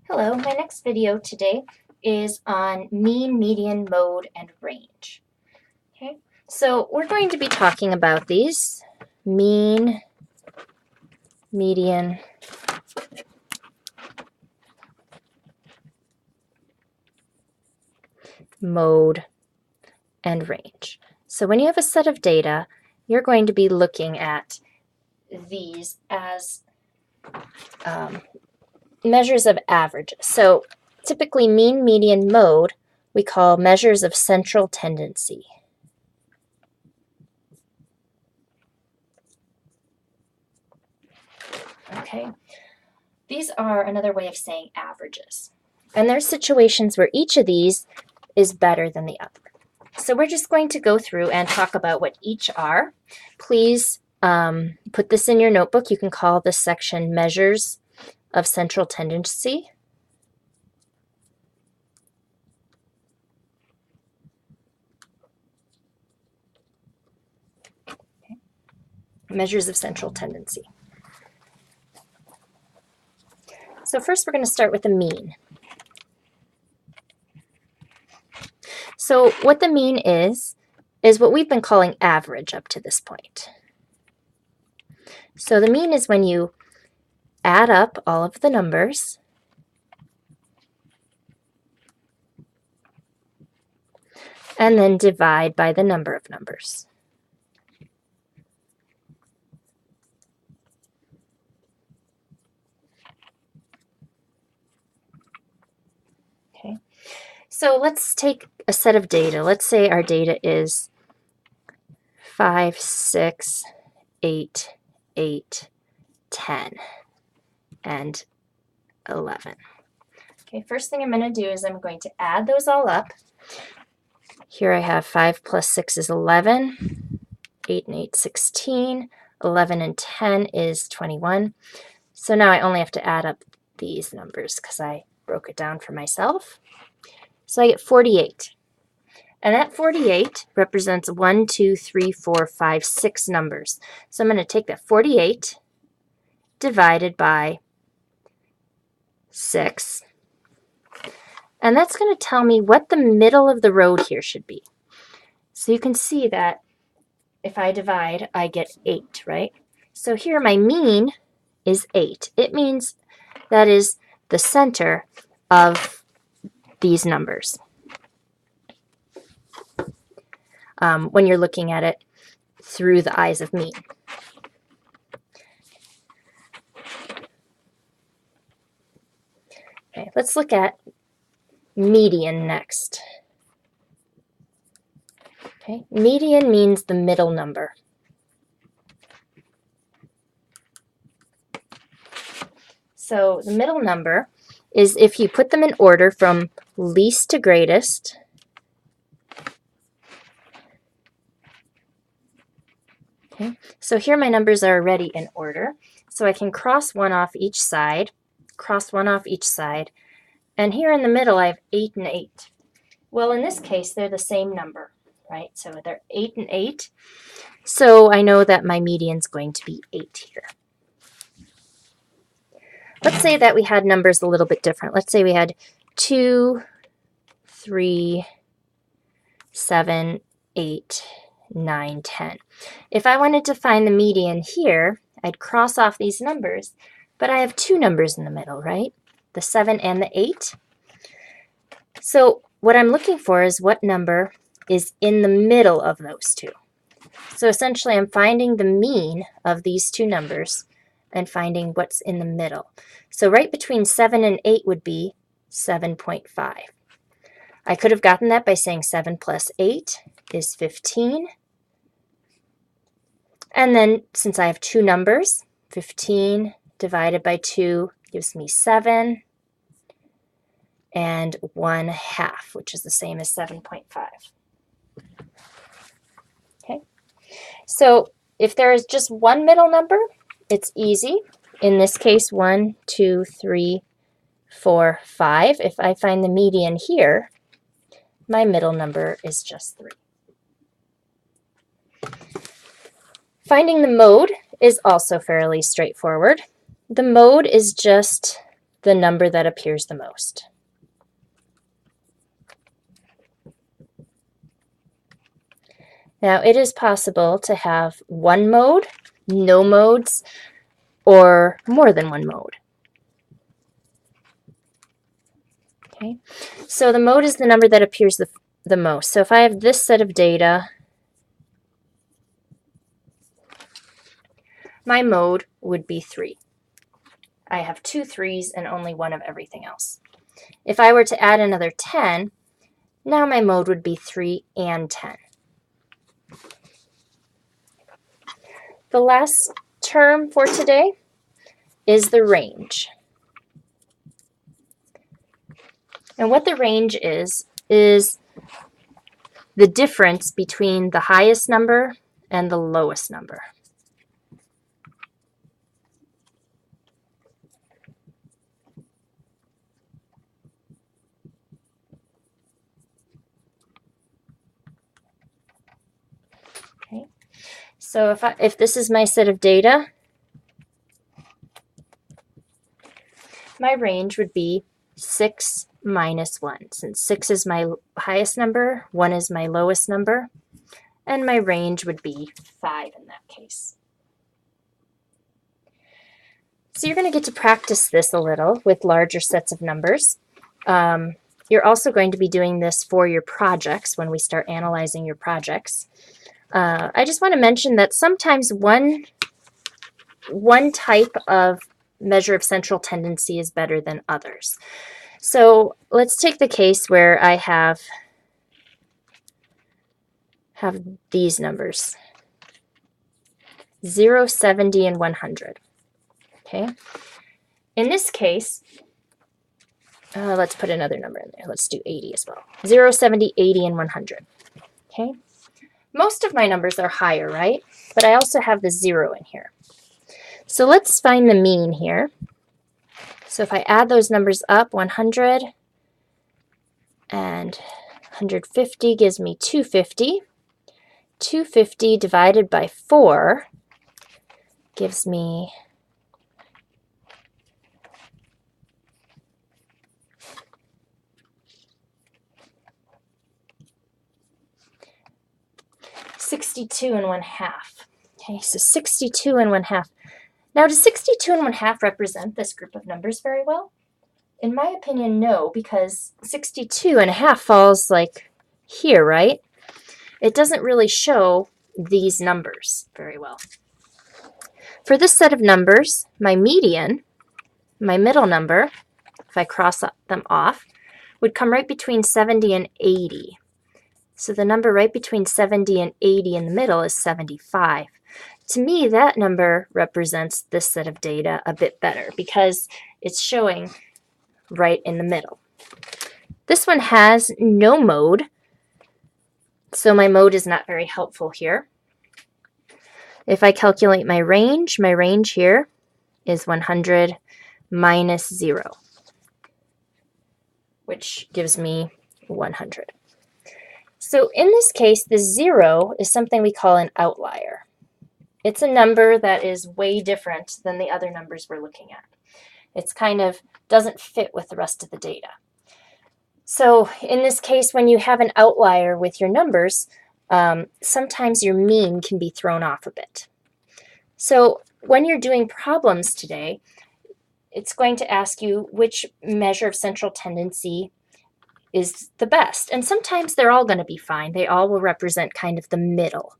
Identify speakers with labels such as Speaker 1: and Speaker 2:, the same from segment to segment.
Speaker 1: Hello, my next video today is on mean, median, mode, and range. Okay, so we're going to be talking about these: mean, median, mode, and range. So when you have a set of data, you're going to be looking at these as measures of averages. So typically mean, median, mode we call measures of central tendency. Okay, these are another way of saying averages. And there's situations where each of these is better than the other. So we're just going to go through and talk about what each are. Please put this in your notebook. You can call this section Measures of Central Tendency. Okay. Measures of Central Tendency. So first we're going to start with the mean. So what the mean is what we've been calling average up to this point. So the mean is when you add up all of the numbers and then divide by the number of numbers. Okay. So let's take a set of data. Let's say our data is 5, 6, 8, 8, 10, and 11. Okay, first thing I'm going to do is I'm going to add those all up. Here I have 5 plus 6 is 11, 8 and 8, 16, 11 and 10 is 21. So now I only have to add up these numbers because I broke it down for myself. So I get 48. And that 48 represents 1, 2, 3, 4, 5, 6 numbers. So I'm going to take that 48 divided by 6. And that's going to tell me what the middle of the road here should be. So you can see that if I divide, I get 8, right? So here my mean is 8. It means that is the center of these numbers when you're looking at it through the eyes of mean. Okay, let's look at median next. Okay, median means the middle number. So the middle number is if you put them in order from least to greatest. Okay, so here my numbers are already in order. So I can cross one off each side, and here in the middle I have 8 and 8. Well, in this case, they're the same number, right? So they're 8 and 8. So I know that my median is going to be 8 here. Let's say that we had numbers a little bit different. Let's say we had 2, 3, 7, 8, 9, 10. If I wanted to find the median here, I'd cross off these numbers, but I have 2 numbers in the middle, right? The 7 and the 8. So what I'm looking for is what number is in the middle of those 2. So essentially I'm finding the mean of these 2 numbers and finding what's in the middle. So right between 7 and 8 would be 7.5. I could have gotten that by saying 7 plus 8 is 15. And then since I have 2 numbers, 15 divided by 2 gives me 7 and 1/2, which is the same as 7.5. Okay, so if there is just one middle number, it's easy. In this case, 1, 2, 3, 4, 5. If I find the median here, my middle number is just 3. Finding the mode is also fairly straightforward. The mode is just the number that appears the most. Now, it is possible to have one mode, no modes, or more than one mode. Okay, so the mode is the number that appears the most. So if I have this set of data, my mode would be 3. I have 2 3s and only 1 of everything else. If I were to add another 10, now my mode would be 3 and 10. The last term for today is the range. And what the range is the difference between the highest number and the lowest number. Okay. So if this is my set of data, my range would be 6 minus 1. Since 6 is my highest number, 1 is my lowest number, and my range would be 5 in that case. So you're going to get to practice this a little with larger sets of numbers. You're also going to be doing this for your projects when we start analyzing your projects. I just want to mention that sometimes one type of measure of central tendency is better than others. So let's take the case where I have these numbers, 0, 70, and 100. Okay. In this case, let's put another number in there. Let's do 80 as well. 0, 70, 80, and 100. Okay. Most of my numbers are higher, right? But I also have the 0 in here. So let's find the mean here. So if I add those numbers up, 100 and 150 gives me 250. 250 divided by 4 gives me 62 and 1/2. Okay, so 62 and 1/2. Now, does 62 and 1/2 represent this group of numbers very well? In my opinion, no, because 62 and 1/2 falls like here, right? It doesn't really show these numbers very well. For this set of numbers, my median, my middle number, if I cross them off, would come right between 70 and 80. So the number right between 70 and 80 in the middle is 75. To me, that number represents this set of data a bit better because it's showing right in the middle. This one has no mode, so my mode is not very helpful here. If I calculate my range here is 100 minus 0, which gives me 100. So in this case, the 0 is something we call an outlier. It's a number that is way different than the other numbers we're looking at. It's kind of doesn't fit with the rest of the data. So in this case, when you have an outlier with your numbers, sometimes your mean can be thrown off a bit. So when you're doing problems today, it's going to ask you which measure of central tendency is the best. And sometimes they're all going to be fine. They all will represent kind of the middle.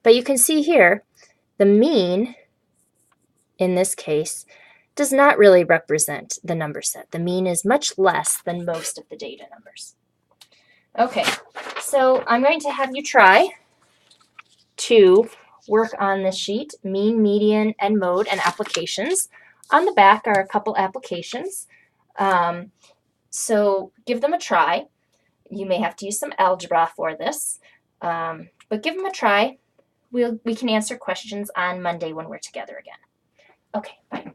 Speaker 1: But you can see here, the mean, in this case, does not really represent the number set. The mean is much less than most of the data numbers. Okay, so I'm going to have you try to work on this sheet, mean, median, and mode, and applications. On the back are a couple applications. So give them a try. You may have to use some algebra for this, but give them a try. We can answer questions on Monday when we're together again. Okay, bye.